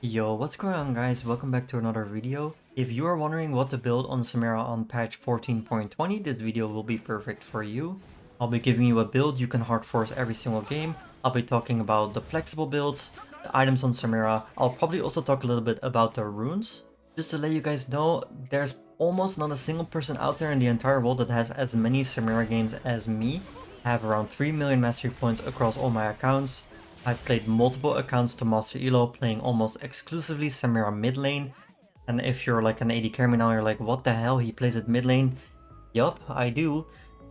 Yo, what's going on guys? Welcome back to another video. If you are wondering what to build on Samira on patch 14.20, this video will be perfect for you. I'll be giving you a build you can hard force every single game. I'll be talking about the flexible builds, the items on Samira. I'll probably also talk a little bit about the runes. Just to let you guys know, there's almost not a single person out there in the entire world that has as many Samira games as me. I have around 3 million mastery points across all my accounts. I've played multiple accounts to Master Elo, playing almost exclusively Samira mid lane. And if you're like an AD carry now, you're like, what the hell, he plays it mid lane? Yup, I do.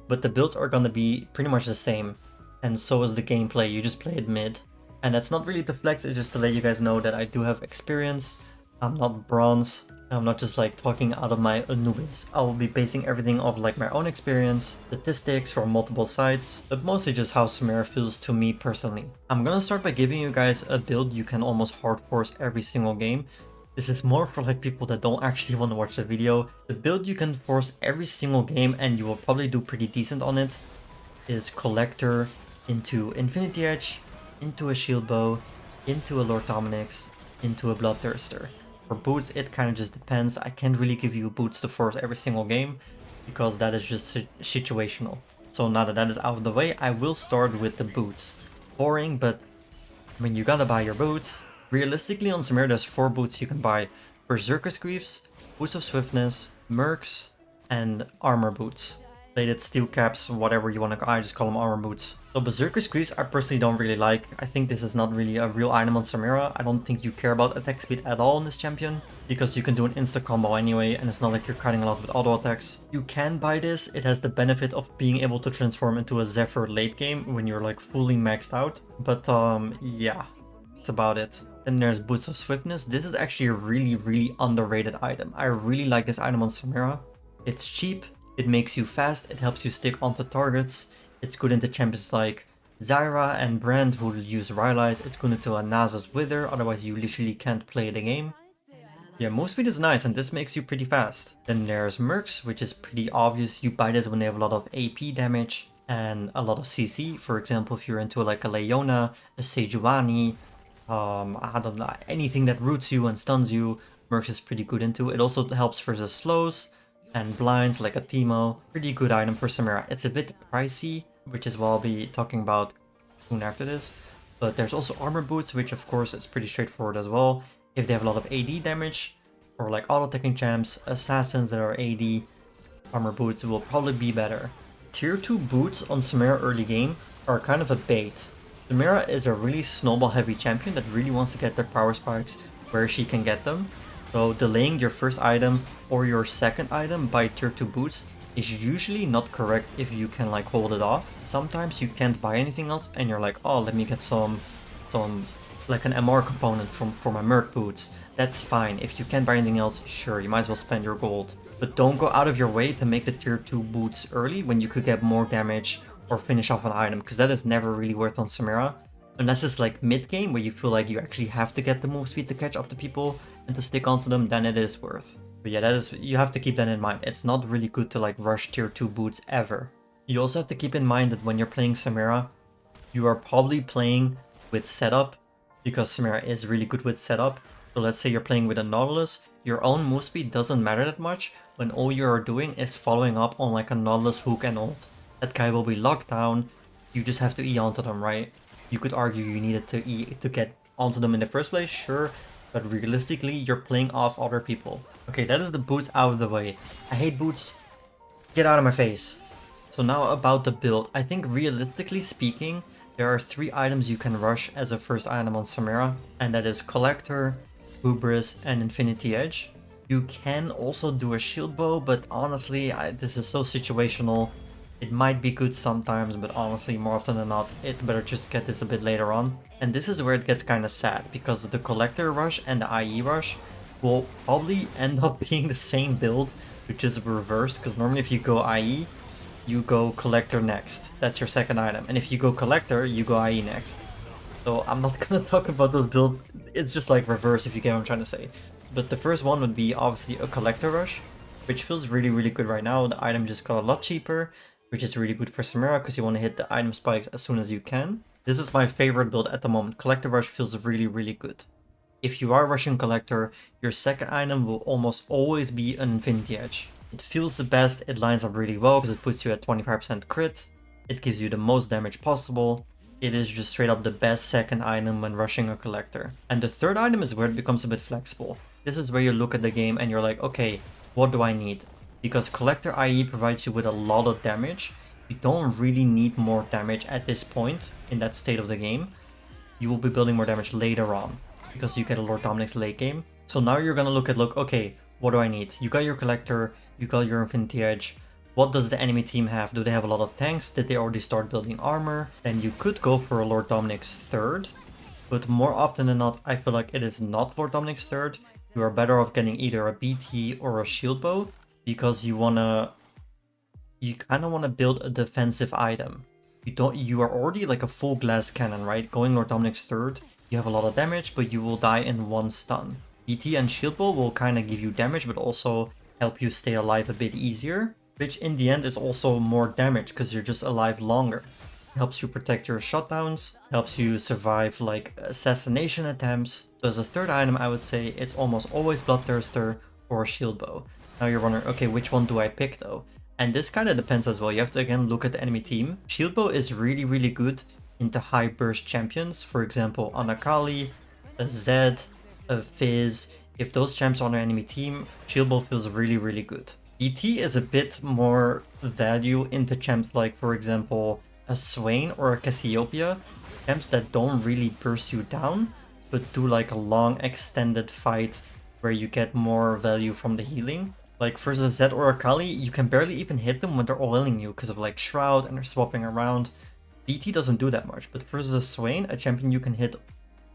But the builds are gonna be pretty much the same. And so is the gameplay, you just play it mid. And that's not really to flex, it's just to let you guys know that I do have experience. I'm not bronze. I'm not just like talking out of my Anubis. I will be basing everything off like my own experience, statistics from multiple sites, but mostly just how Samira feels to me personally. I'm gonna start by giving you guys a build you can almost hard force every single game. This is more for like people that don't actually want to watch the video. The build you can force every single game and you will probably do pretty decent on it is Collector into Infinity Edge, into a Shield Bow, into a Lord Dominic's, into a Bloodthirster. For boots, it kind of just depends. I can't really give you boots to force every single game because that is just situational. So now that that is out of the way, I will start with the boots. Boring, but I mean, you gotta buy your boots. Realistically, on Samir, there's 4 boots you can buy: Berserker's Greaves, Boots of Swiftness, Mercs, and Armor Boots. Plated steel caps, whatever you want to, I just call them armor boots. So Berserker's Greaves I personally don't really like. I think this is not really a real item on Samira. I don't think you care about attack speed at all in this champion, because you can do an insta combo anyway, and it's not like you're cutting a lot with auto attacks. You can buy this, it has the benefit of being able to transform into a Zephyr late game when you're like fully maxed out. But yeah, that's about it. Then there's Boots of Swiftness. This is actually a really underrated item. I really like this item on Samira. It's cheap. It makes you fast, it helps you stick onto targets, it's good into champions like Zyra and Brand who use Rylai's, it's good into a Nasus Wither, otherwise you literally can't play the game. Yeah, move speed is nice and this makes you pretty fast. Then there's Mercs, which is pretty obvious. You buy this when they have a lot of AP damage and a lot of CC. For example, if you're into like a Leona, a Sejuani, I don't know, anything that roots you and stuns you, Mercs is pretty good into. It also helps versus slows and blinds like a Teemo. Pretty good item for Samira. It's a bit pricey, which is what I'll be talking about soon after this. But there's also armor boots, which of course is pretty straightforward as well. If they have a lot of AD damage, or like auto-attacking champs, assassins that are AD, armor boots will probably be better. Tier 2 boots on Samira early game are kind of a bait. Samira is a really snowball heavy champion that really wants to get their power spikes where she can get them. So delaying your first item or your second item by tier 2 boots is usually not correct if you can like hold it off. Sometimes you can't buy anything else and you're like, oh, let me get some like an MR component for my Merc boots. That's fine. If you can't buy anything else, sure, you might as well spend your gold. But don't go out of your way to make the tier 2 boots early when you could get more damage or finish off an item, because that is never really worth on Samira. Unless it's like mid-game where you feel like you actually have to get the move speed to catch up to people and to stick onto them, then it is worth. But yeah, you have to keep that in mind. It's not really good to like rush tier 2 boots ever. You also have to keep in mind that when you're playing Samira, you are probably playing with setup, because Samira is really good with setup. So let's say you're playing with a Nautilus, your own move speed doesn't matter that much when all you are doing is following up on like a Nautilus hook and ult. That guy will be locked down, you just have to E onto them, right? You could argue you needed to E to get onto them in the first place, sure, but realistically you're playing off other people. Okay, that is the boots out of the way. I hate boots, get out of my face. So now about the build. I think realistically speaking, there are 3 items you can rush as a first item on Samira, and that is Collector, Hubris, and Infinity Edge. You can also do a shield bow, but honestly, this is so situational. It might be good sometimes, but honestly, more often than not, it's better just get this a bit later on. And this is where it gets kind of sad, because the Collector rush and the IE rush will probably end up being the same build, which is reversed, because normally if you go IE, you go Collector next. That's your second item. And if you go Collector, you go IE next. So I'm not gonna talk about those builds, it's just like reverse if you get what I'm trying to say. But the first one would be obviously a Collector rush, which feels really good right now. The item just got a lot cheaper, which is really good for Samira because you want to hit the item spikes as soon as you can. This is my favorite build at the moment. Collector Rush feels really good. If you are rushing Collector, your second item will almost always be an Infinity Edge. It feels the best, it lines up really well because it puts you at 25% crit, it gives you the most damage possible, it is just straight up the best second item when rushing a Collector. And the third item is where it becomes a bit flexible. This is where you look at the game and you're like, okay, what do I need? Because Collector IE provides you with a lot of damage. You don't really need more damage at this point in that state of the game. You will be building more damage later on because you get a Lord Dominik's late game. So now you're gonna look, okay, what do I need? You got your Collector, you got your Infinity Edge. What does the enemy team have? Do they have a lot of tanks? Did they already start building armor? Then you could go for a Lord Dominik's third, but more often than not, I feel like it is not Lord Dominik's third. You are better off getting either a BT or a shield bow because you kind of wanna build a defensive item. You are already like a full glass cannon, right? Going Lord Dominik's third, you have a lot of damage, but you will die in one stun. BT and shield bow will kind of give you damage, but also help you stay alive a bit easier, which in the end is also more damage because you're just alive longer. It helps you protect your shutdowns, helps you survive like assassination attempts. So as a third item, I would say it's almost always Bloodthirster or shield bow. Now you're wondering, okay, which one do I pick though? And this kind of depends as well. You have to again look at the enemy team. Shield bow is really, really good into high burst champions. For example, on Akali, a Zed, a Fizz. If those champs are on an enemy team, shield bow feels really, really good. BT is a bit more value into champs like, for example, a Swain or a Cassiopeia. Champs that don't really burst you down, but do like a long extended fight where you get more value from the healing. Like versus Zed or Akali, you can barely even hit them when they're all healing you because of like Shroud and they're swapping around. BT doesn't do that much, but versus a Swain, a champion you can hit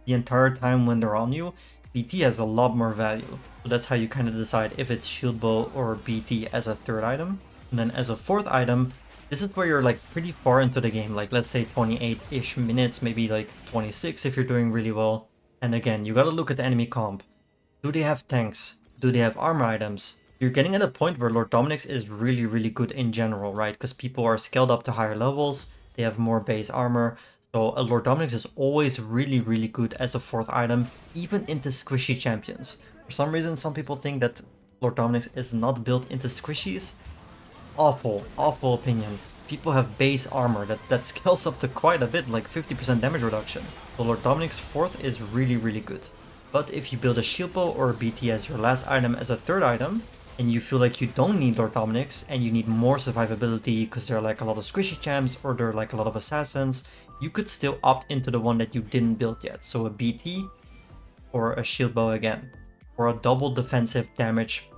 the entire time when they're on you, BT has a lot more value. So that's how you kind of decide if it's shield bow or BT as a third item. And then as a fourth item, this is where you're like pretty far into the game, like let's say 28-ish minutes, maybe like 26 if you're doing really well. And again, you gotta look at the enemy comp. Do they have tanks? Do they have armor items? You're getting at a point where Lord Dominik's is really, really good in general, right? Because people are scaled up to higher levels, they have more base armor. So a Lord Dominik's is always really, really good as a fourth item, even into squishy champions. For some reason, some people think that Lord Dominik's is not built into squishies. Awful, awful opinion. People have base armor that scales up to quite a bit, like 50% damage reduction. So Lord Dominik's fourth is really, really good. But if you build a shield bow or a BT as your last item as a third item, and you feel like you don't need Lord Dominik's and you need more survivability because there are like a lot of squishy champs or there are like a lot of assassins, you could still opt into the one that you didn't build yet. So a BT or a shield bow again, or a double defensive damage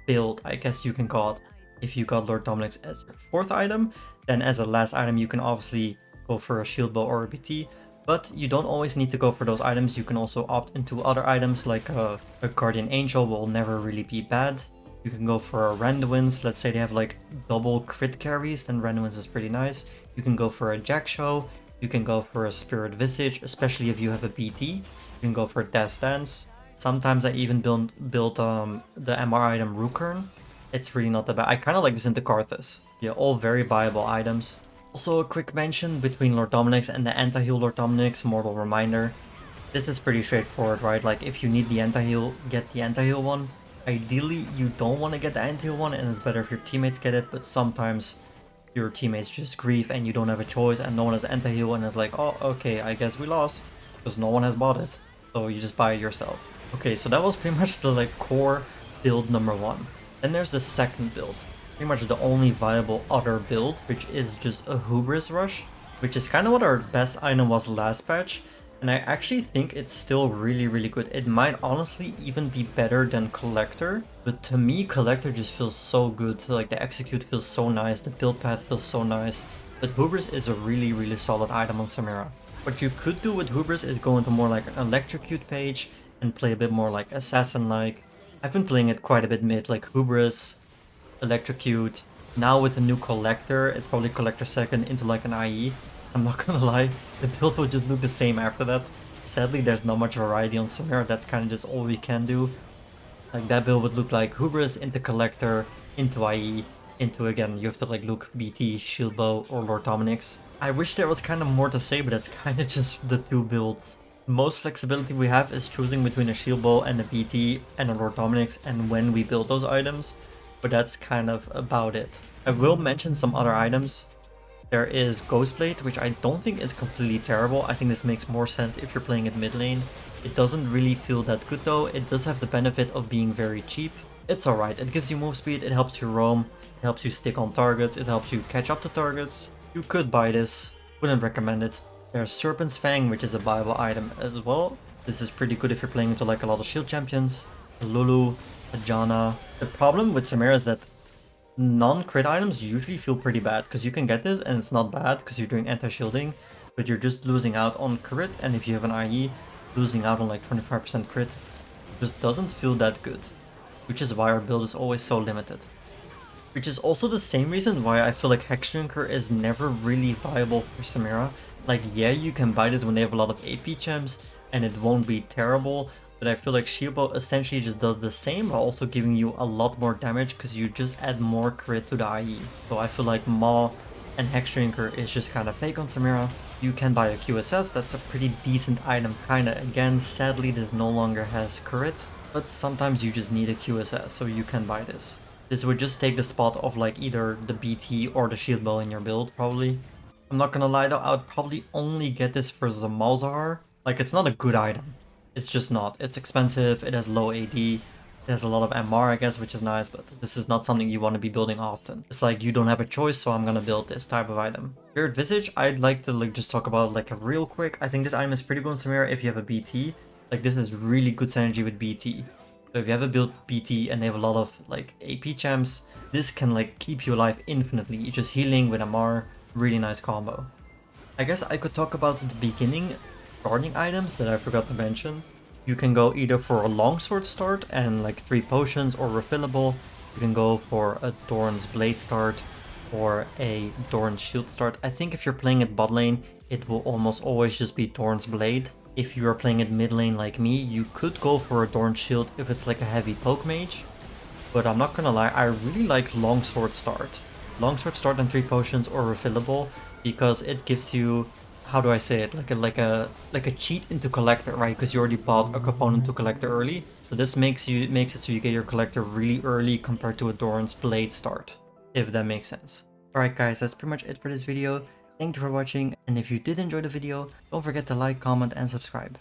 build, I guess you can call it. If you got Lord Dominik's as your fourth item, then as a last item you can obviously go for a shield bow or a BT. But you don't always need to go for those items. You can also opt into other items like a Guardian Angel will never really be bad. You can go for a Randuin's, let's say they have like double crit carries, then Randuin's is pretty nice. You can go for a Jack Show, you can go for a Spirit Visage, especially if you have a BT. You can go for Death Stance. Sometimes I even build the MR item Rukern. It's really not that bad. I kind of like this into Karthus. Yeah, all very viable items. Also a quick mention between Lord Dominik's and the anti-heal Lord Dominik's, mortal reminder. This is pretty straightforward, right? Like if you need the anti-heal, get the anti-heal one. Ideally, you don't want to get the anti-heal one and it's better if your teammates get it, but sometimes your teammates just grieve and you don't have a choice and no one has anti-heal and it's like, oh, okay, I guess we lost because no one has bought it. So you just buy it yourself. Okay, so that was pretty much the like core build number one. Then there's the second build. Pretty much the only viable other build, which is just a Hubris Rush, which is kind of what our best item was last patch. And I actually think it's still really, really good. It might honestly even be better than Collector. But to me, Collector just feels so good. Like the execute feels so nice. The build path feels so nice. But Hubris is a really, really solid item on Samira. What you could do with Hubris is go into more like an Electrocute page and play a bit more like Assassin-like. I've been playing it quite a bit mid, like Hubris, Electrocute. Now with the new Collector, it's probably Collector second into like an IE. I'm not gonna lie, the build will just look the same after that. Sadly, there's not much variety on Samira, that's kind of just all we can do. Like that build would look like Hubris into Collector, into IE, into again, you have to like look BT, Shield Bow, or Lord Dominik's. I wish there was kind of more to say, but that's kind of just the two builds most flexibility we have is choosing between a shield bow and a BT and a Lord Dominic's and when we build those items, but that's kind of about it. I will mention some other items. There is Ghostblade, which I don't think is completely terrible. I think this makes more sense if you're playing it mid lane. It doesn't really feel that good though. It does have the benefit of being very cheap. It's alright, it gives you move speed, it helps you roam, it helps you stick on targets, it helps you catch up to targets. You could buy this, wouldn't recommend it. There's Serpent's Fang, which is a viable item as well. This is pretty good if you're playing into like a lot of shield champions. A Lulu, a Janna. The problem with Samira is that non-crit items usually feel pretty bad, because you can get this and it's not bad because you're doing anti-shielding, but you're just losing out on crit, and if you have an IE, losing out on like 25% crit just doesn't feel that good, which is why our build is always so limited. Which is also the same reason why I feel like Hexdrinker is never really viable for Samira. Like, yeah, you can buy this when they have a lot of AP gems, and it won't be terrible, but I feel like Shield Bow essentially just does the same, but also giving you a lot more damage because you just add more crit to the IE. So I feel like Maw and Hexdrinker is just kind of fake on Samira. You can buy a QSS, that's a pretty decent item, kinda. Again, sadly this no longer has crit, but sometimes you just need a QSS, so you can buy this. This would just take the spot of like either the BT or the Shield Bow in your build, probably. I'm not gonna lie though, I would probably only get this for Malzahar. Like, it's not a good item. It's just not. It's expensive, it has low AD, it has a lot of MR I guess, which is nice, but this is not something you want to be building often. It's like you don't have a choice, so I'm gonna build this type of item. Spirit Visage, I'd like to like just talk about like real quick. I think this item is pretty good on Samira if you have a BT. Like, this is really good synergy with BT. So if you have a build BT and they have a lot of like AP champs, this can like keep you alive infinitely. You're just healing with MR, really nice combo. I guess I could talk about the beginning starting items that I forgot to mention. You can go either for a longsword start and like 3 potions or refillable. You can go for a Doran's Blade start or a Doran's Shield start. I think if you're playing at bot lane, it will almost always just be Doran's Blade. If you are playing at mid lane like me, you could go for a Doran's Shield if it's like a heavy poke mage. But I'm not gonna lie, I really like longsword start. Longsword start and 3 potions or refillable, because it gives you, how do I say it, like a cheat into collector, right? Because you already bought a component to collector early. So this makes it so you get your collector really early compared to a Doran's Blade start, if that makes sense. Alright guys, that's pretty much it for this video. Thank you for watching, and if you did enjoy the video, don't forget to like, comment and subscribe.